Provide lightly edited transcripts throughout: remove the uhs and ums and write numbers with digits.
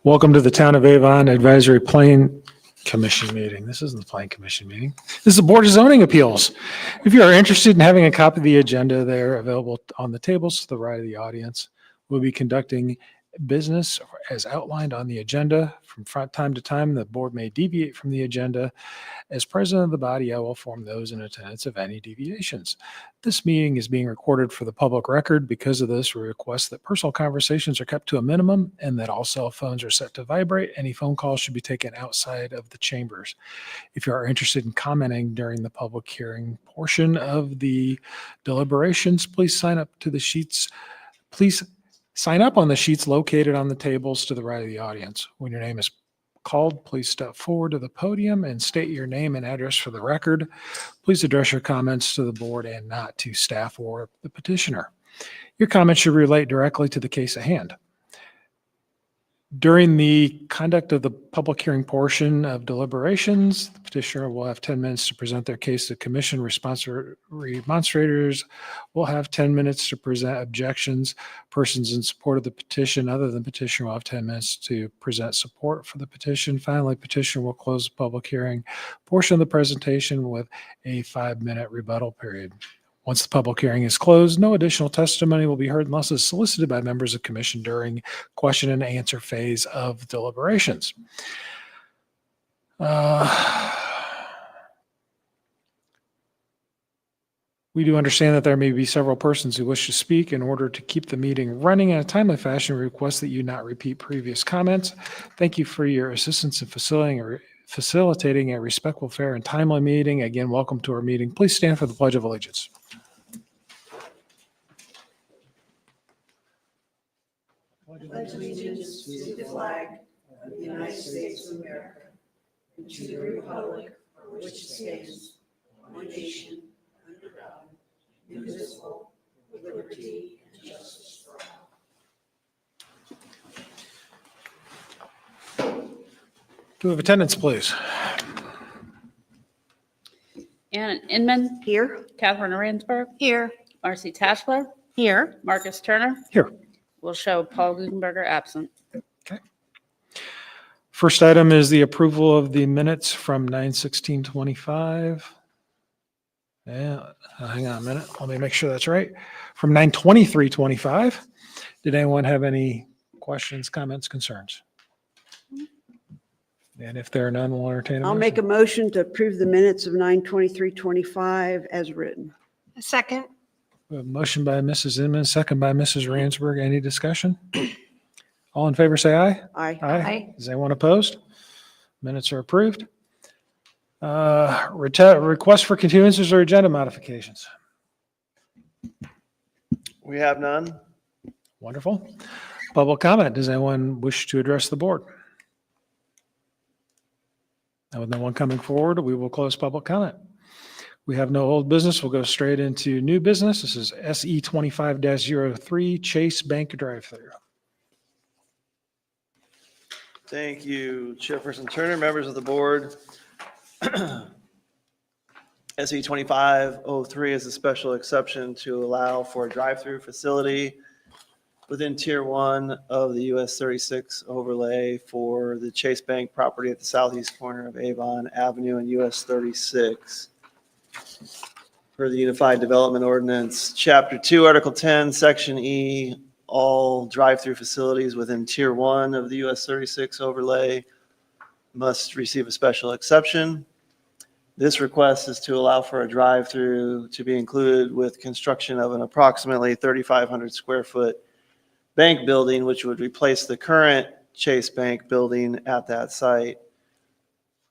Welcome to the Town of Avon Advisory Plan Commission meeting. This isn't the Plan Commission meeting. This is the Board of Zoning Appeals. If you are interested in having a copy of the agenda, they're available on the tables to the right of the audience. We'll be conducting business as outlined on the agenda. From time to time, the board may deviate from the agenda. As president of the body, I will inform those in attendance of any deviations. This meeting is being recorded for the public record. Because of this, we request that personal conversations are kept to a minimum and that all cell phones are set to vibrate. Any phone calls should be taken outside of the chambers. If you are interested in commenting during the public hearing portion of the deliberations, please sign up to the sheets. Please sign up on the sheets located on the tables to the right of the audience. When your name is called, please step forward to the podium and state your name and address for the record. Please address your comments to the board and not to staff or the petitioner. Your comments should relate directly to the case at hand. During the conduct of the public hearing portion of deliberations, the petitioner will have 10 minutes to present their case to the commission. Remonstrators will have 10 minutes to present objections. Persons in support of the petition other than petitioner will have 10 minutes to present support for the petition. Finally, petitioner will close the public hearing portion of the presentation with a 5-minute rebuttal period. Once the public hearing is closed, no additional testimony will be heard unless it's solicited by members of the commission during question and answer phase of deliberations. We do understand that there may be several persons who wish to speak. In order to keep the meeting running in a timely fashion, we request that you not repeat previous comments. Thank you for your assistance in facilitating a respectful, fair, and timely meeting. Again, welcome to our meeting. Please stand for the Pledge of Allegiance. Pledge allegiance to the flag of the United States of America and to the republic for which it stands, one nation, under God, indivisible, with liberty and justice for all. Do we have attendance, please? Ann Inman. Here. Catherine Ransberg. Here. Marcy Tashler. Here. Marcus Turner. Here. Will show Paul Gutenberger absent. Okay. First item is the approval of the minutes from 9/16/25. Yeah, hang on a minute. Let me make sure that's right. From 9/23/25. Did anyone have any questions, comments, concerns? And if there are none, we'll entertain a I'll motion. make a motion to approve the minutes of 9/23/25 as written. A second. A motion by Mrs. Inman, second by Mrs. Ransberg. Any discussion? All in favor, say aye. Aye. Aye. Is anyone opposed? Minutes are approved. Request for continuances or agenda modifications? We have none. Wonderful. Public comment. Does anyone wish to address the board? And with no one coming forward, we will close public comment. We have no old business. We'll go straight into new business. This is SE 25-03 Chase Bank drive-through. Thank you, Chairperson Turner, members of the board. SE 2503 is a special exception to allow for a drive-through facility within Tier 1 of the US 36 overlay for the Chase Bank property at the southeast corner of Avon Avenue and US 36. For the Unified Development Ordinance, Chapter 2, Article 10, Section E, all drive-through facilities within Tier 1 of the US 36 overlay must receive a special exception. This request is to allow for a drive-through to be included with construction of an approximately 3,500 square foot bank building, which would replace the current Chase Bank building at that site.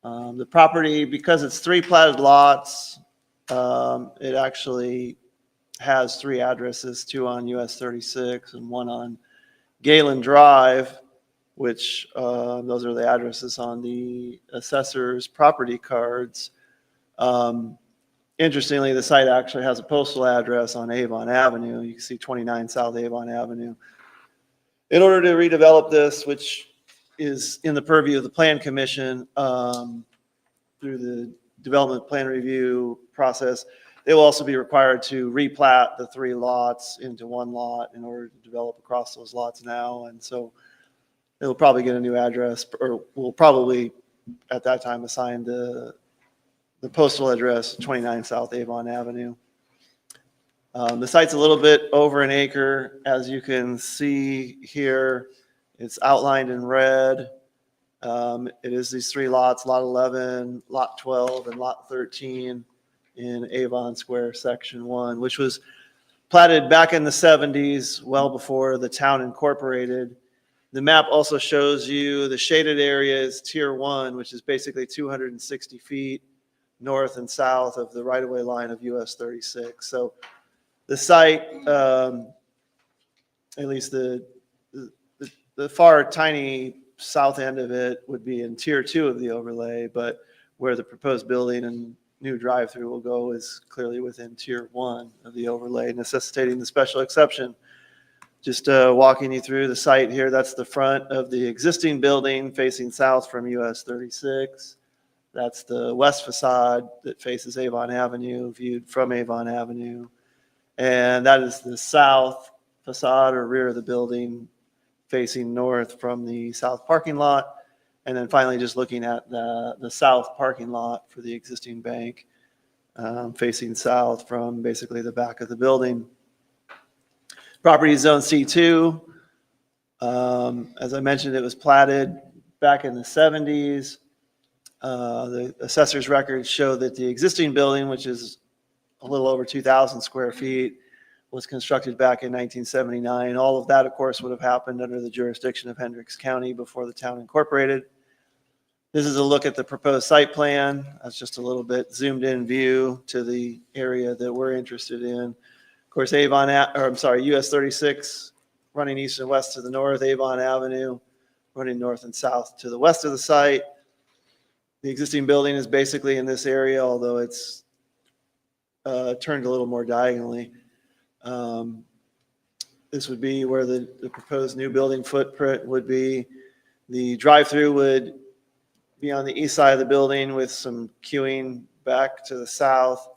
The property, because it's 3 platted lots, it actually has 3 addresses, 2 on US 36 and 1 on Galen Drive, which those are the addresses on the assessor's property cards. Interestingly, the site actually has a postal address on Avon Avenue. You can see 29 South Avon Avenue. In order to redevelop this, which is in the purview of the Plan Commission through the development plan review process, they will also be required to replat the 3 lots into 1 lot in order to develop across those lots now. And so It'll probably get a new address, or will probably at that time assign the postal address 29 South Avon Avenue. The site's a little bit over an acre. As you can see here, it's outlined in red. It is these three lots, Lot 11, Lot 12, and Lot 13 in Avon Square, Section 1, which was platted back in the 70s, well before the town incorporated. The map also shows you the shaded area is Tier 1, which is basically 260 feet north and south of the right-of-way line of US 36. So the site, at least the far tiny south end of it would be in Tier 2 of the overlay, but where the proposed building and new drive-through will go is clearly within Tier 1 of the overlay, necessitating the special exception. Just walking you through the site here, that's the front of the existing building facing south from US 36. That's the west facade that faces Avon Avenue, viewed from Avon Avenue. And that is the south facade or rear of the building facing north from the south parking lot. And then finally, just looking at the south parking lot for the existing bank, facing south from basically the back of the building. Property is zone C2. As I mentioned, it was platted back in the 70s. The assessor's records show that the existing building, which is a little over 2,000 square feet, was constructed back in 1979. All of that, of course, would have happened under the jurisdiction of Hendricks County before the town incorporated. This is a look at the proposed site plan. That's just a little bit zoomed in view to the area that we're interested in. Of course, US 36 running east and west to the north, Avon Avenue running north and south to the west of the site. The existing building is basically in this area, although it's turned a little more diagonally. This would be where the proposed new building footprint would be. The drive-through would be on the east side of the building with some queuing back to the south.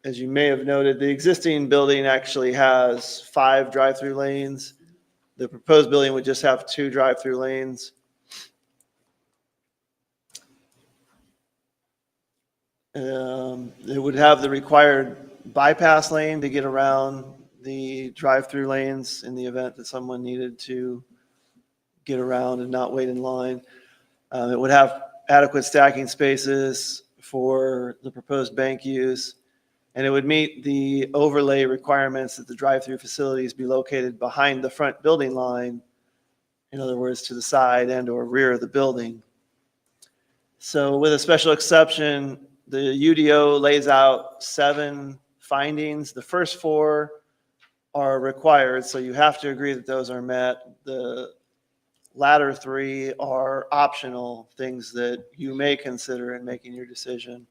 As you may have noted, the existing building actually has 5 drive-through lanes. The proposed building would just have 2 drive-through lanes. It would have the required bypass lane to get around the drive-through lanes in the event that someone needed to get around and not wait in line. It would have adequate stacking spaces for the proposed bank use, and it would meet the overlay requirements that the drive-through facilities be located behind the front building line, in other words, to the side and or rear of the building. So with a special exception, the UDO lays out 7 findings. The first 4 are required, so you have to agree that those are met. The latter 3 are optional, things that you may consider in making your decision.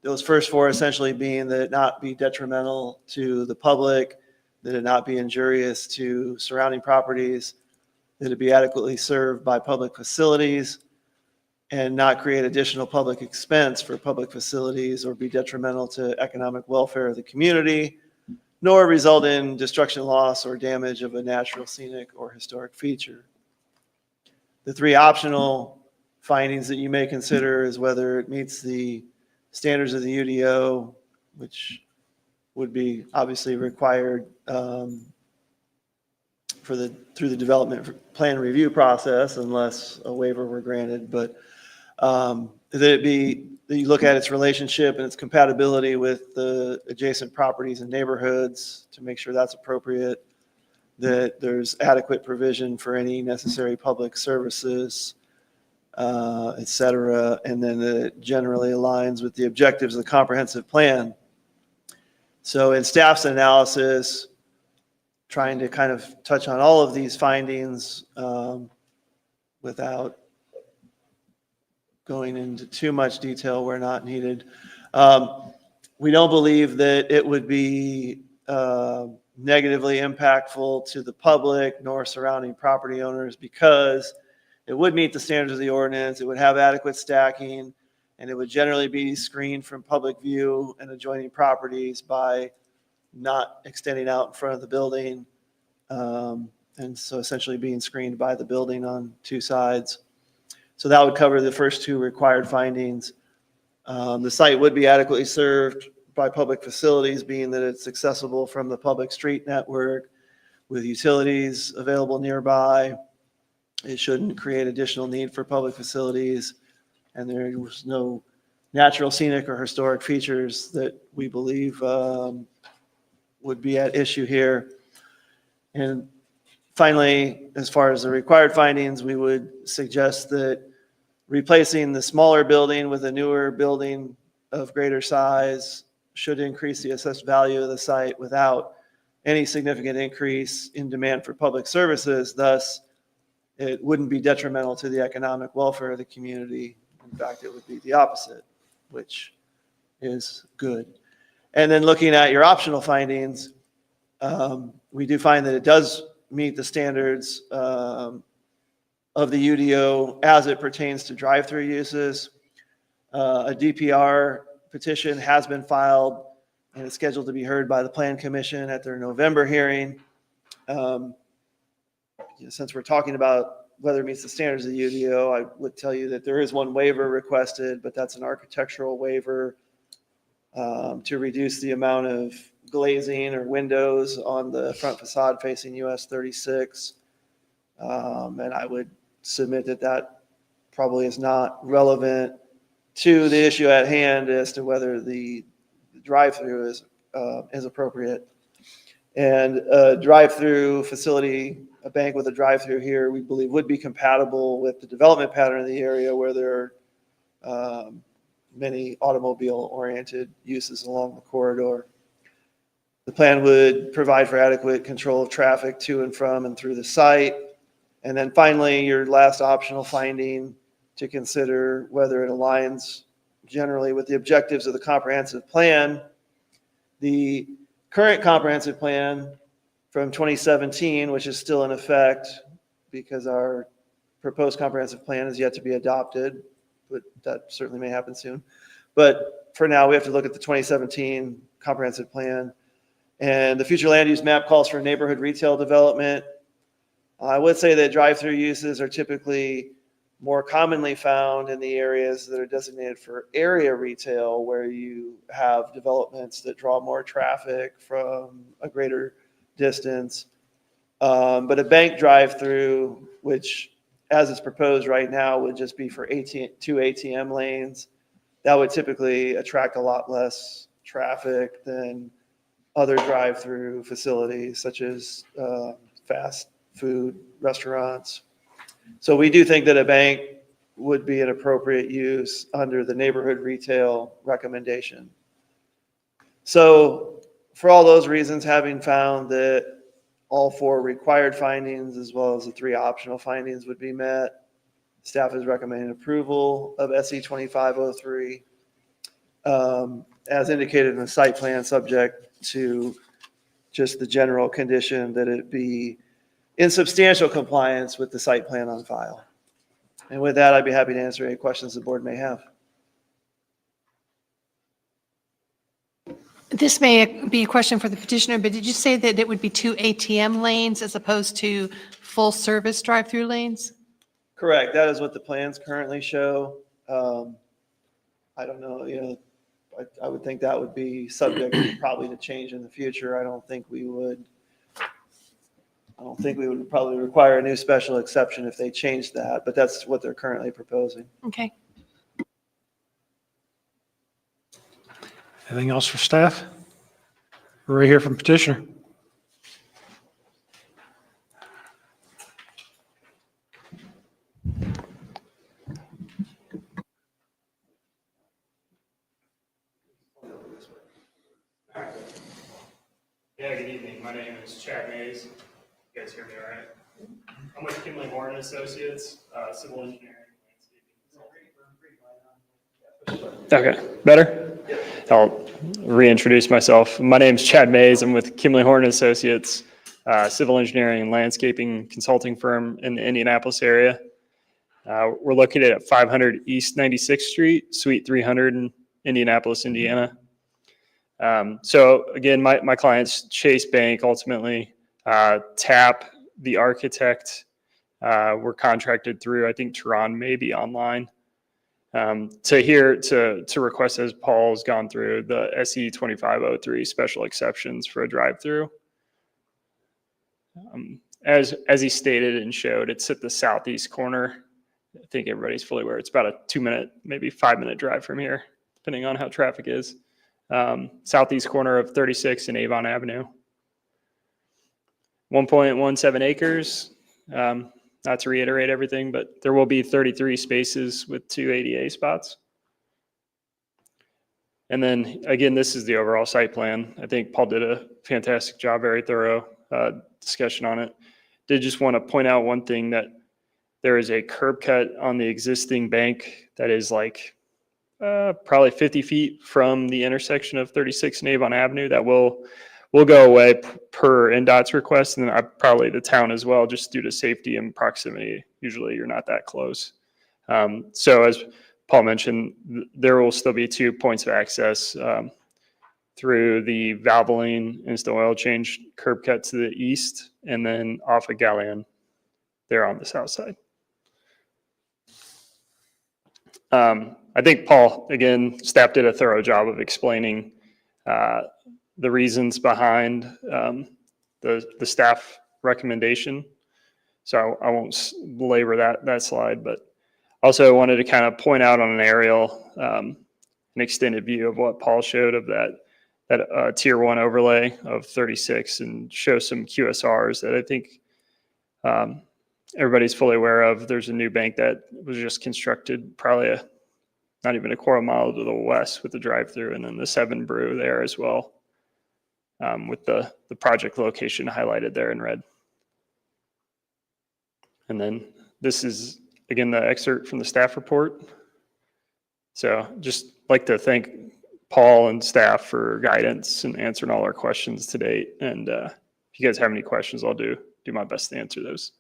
Those first 4 essentially being that it not be detrimental to the public, that it not be injurious to surrounding properties, that it be adequately served by public facilities, and not create additional public expense for public facilities or be detrimental to economic welfare of the community, nor result in destruction, loss, or damage of a natural, scenic, or historic feature. The 3 optional findings that you may consider is whether it meets the standards of the UDO, which would be obviously required through the development plan review process, unless a waiver were granted, but that you look at its relationship and its compatibility with the adjacent properties and neighborhoods to make sure that's appropriate, that there's adequate provision for any necessary public services, et cetera, and then that it generally aligns with the objectives of the comprehensive plan. So in staff's analysis, trying to kind of touch on all of these findings without going into too much detail where not needed. We don't believe that it would be negatively impactful to the public nor surrounding property owners because it would meet the standards of the ordinance, it would have adequate stacking, and it would generally be screened from public view and adjoining properties by not extending out in front of the building. and so essentially being screened by the building on two sides. So that would cover the first two required findings. The site would be adequately served by public facilities, being that it's accessible from the public street network with utilities available nearby. It shouldn't create additional need for public facilities, and there was no natural, scenic, or historic features that we believe would be at issue here. And finally, as far as the required findings, we would suggest that replacing the smaller building with a newer building of greater size should increase the assessed value of the site without any significant increase in demand for public services. Thus, it wouldn't be detrimental to the economic welfare of the community. In fact, it would be the opposite, which is good. And then looking at your optional findings, we do find that it does meet the standards of the UDO as it pertains to drive-through uses. A DPR petition has been filed and it's scheduled to be heard by the Plan Commission at their November hearing. Since we're talking about whether it meets the standards of the UDO, I would tell you that there is one waiver requested, but that's an architectural waiver to reduce the amount of glazing or windows on the front facade facing US 36. And I would submit that that probably is not relevant to the issue at hand as to whether the drive-through is appropriate. And a drive-through facility, a bank with a drive-through here, we believe would be compatible with the development pattern of the area where there are many automobile-oriented uses along the corridor. The plan would provide for adequate control of traffic to and from and through the site. And then finally, your last optional finding to consider whether it aligns generally with the objectives of the comprehensive plan. The current comprehensive plan from 2017, which is still in effect because our proposed comprehensive plan is yet to be adopted, but that certainly may happen soon. But for now, we have to look at the 2017 comprehensive plan. And the future land use map calls for neighborhood retail development. I would say that drive-through uses are typically more commonly found in the areas that are designated for area retail, where you have developments that draw more traffic from a greater distance. But a bank drive-through, which as it's proposed right now would just be for two ATM lanes, that would typically attract a lot less traffic than other drive-through facilities such as fast food restaurants. So we do think that a bank would be an appropriate use under the neighborhood retail recommendation. So for all those reasons, having found that all four required findings as well as the three optional findings would be met, staff is recommending approval of SE 2503 as indicated in the site plan, subject to just the general condition that it be in substantial compliance with the site plan on file. And with that, I'd be happy to answer any questions the board may have. This may be a question for the petitioner, but did you say that it would be two ATM lanes as opposed to full service drive-through lanes? Correct. That is what the plans currently show. I don't know, I would think that would be subject probably to change in the future. I don't think we would probably require a new special exception if they changed that, but that's what they're currently proposing. Okay. Anything else for staff? We're right here from petitioner. Yeah, good evening. My name is Chad Mays. You guys hear me all right? I'm with Kimley Horn Associates, civil engineering. Okay, better? I'll reintroduce myself. My name is Chad Mays. I'm with Kimley Horn Associates, civil engineering and landscaping consulting firm in the Indianapolis area. We're located at 500 East 96th Street, Suite 300 in Indianapolis, Indiana. So again, my client's Chase Bank, ultimately TAP the architect, we're contracted through, I think Tehran may be online. To request, as Paul's gone through, the SE 2503 special exceptions for a drive-through. As he stated and showed, it's at the southeast corner. I think everybody's fully aware. It's about a 2-minute, maybe 5-minute drive from here, depending on how traffic is. Southeast corner of 36 and Avon Avenue. 1.17 acres. Not to reiterate everything, but there will be 33 spaces with 2 ADA spots. And then again, this is the overall site plan. I think Paul did a fantastic job, very thorough discussion on it. Did just want to point out one thing, that there is a curb cut on the existing bank that is like probably 50 feet from the intersection of 36 and Avon Avenue that will go away per NDOT's request, and then probably the town as well, just due to safety and proximity. Usually you're not that close. So as Paul mentioned, there will still be 2 points of access through the Valvoline Instant Oil Change curb cut to the east, and then off of Galleon there on the south side. I think Paul, again, staff did a thorough job of explaining the reasons behind the staff recommendation. So I won't belabor that slide, but also I wanted to kind of point out on an aerial, an extended view of what Paul showed of that tier 1 overlay of 36, and show some QSRs that I think everybody's fully aware of. There's a new bank that was just constructed, probably not even a quarter mile to the west with the drive-through, and then the 7 Brew there as well, with the project location highlighted there in red. And then this is, again, the excerpt from the staff report. So just like to thank Paul and staff for guidance and answering all our questions to date. And if you guys have any questions, I'll do my best to answer those.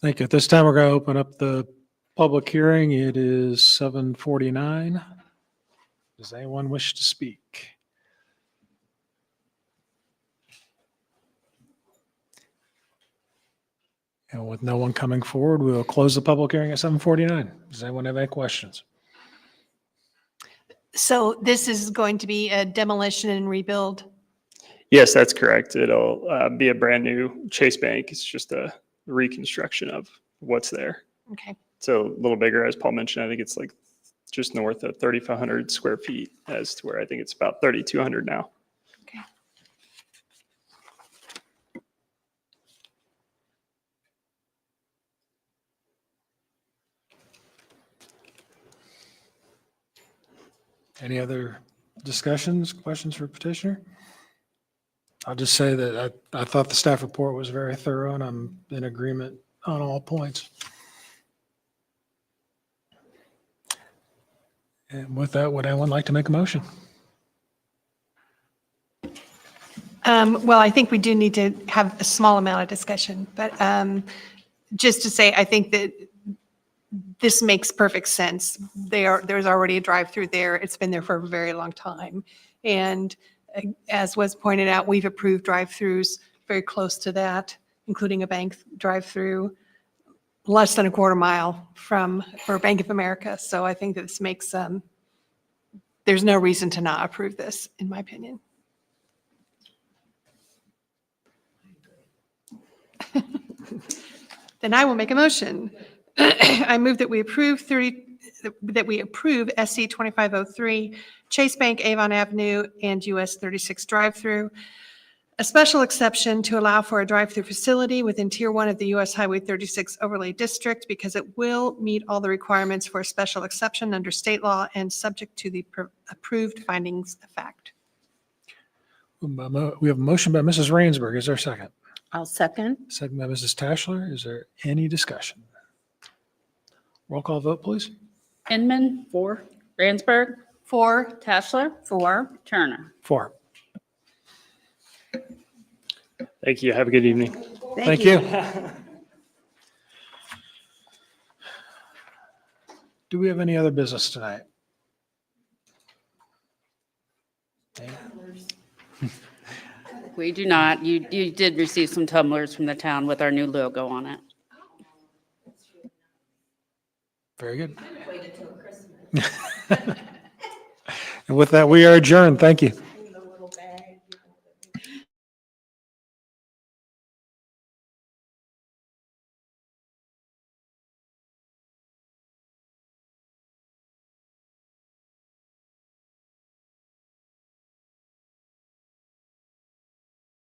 Thank you. At this time, we're going to open up the public hearing. It is 7:49. Does anyone wish to speak? And with no one coming forward, we will close the public hearing at 7:49. Does anyone have any questions? So this is going to be a demolition and rebuild? Yes, that's correct. It'll be a brand new Chase Bank. It's just a reconstruction of what's there. Okay. It's a little bigger, as Paul mentioned. I think it's like just north of 3,500 square feet, as to where I think it's about 3,200 now. Okay. Any other discussions, questions for petitioner? I'll just say that I thought the staff report was very thorough, and I'm in agreement on all points. And with that, would anyone like to make a motion? Well, I think we do need to have a small amount of discussion, but just to say, I think that this makes perfect sense. There's already a drive-through there. It's been there for a very long time. And as was pointed out, we've approved drive-throughs very close to that, including a bank drive-through less than a quarter mile for Bank of America. So I think that this makes, there's no reason to not approve this, in my opinion. Then I will make a motion. I move that we approve SC 2503, Chase Bank, Avon Avenue, and US 36 drive-through, a special exception to allow for a drive-through facility within Tier 1 of the US Highway 36 Overlay District because it will meet all the requirements for a special exception under state law and subject to the approved findings of fact. We have a motion by Mrs. Rainsberg. Is there a second? I'll second. Second by Mrs. Tashler. Is there any discussion? Roll call vote, please. Inman. 4. Ransberg. 4, Tashler. 4. Turner. 4. Thank you. Have a good evening. Thank you. Do we have any other business tonight? We do not. You did receive some tumblers from the town with our new logo on it. Very good. And with that, we are adjourned. Thank you.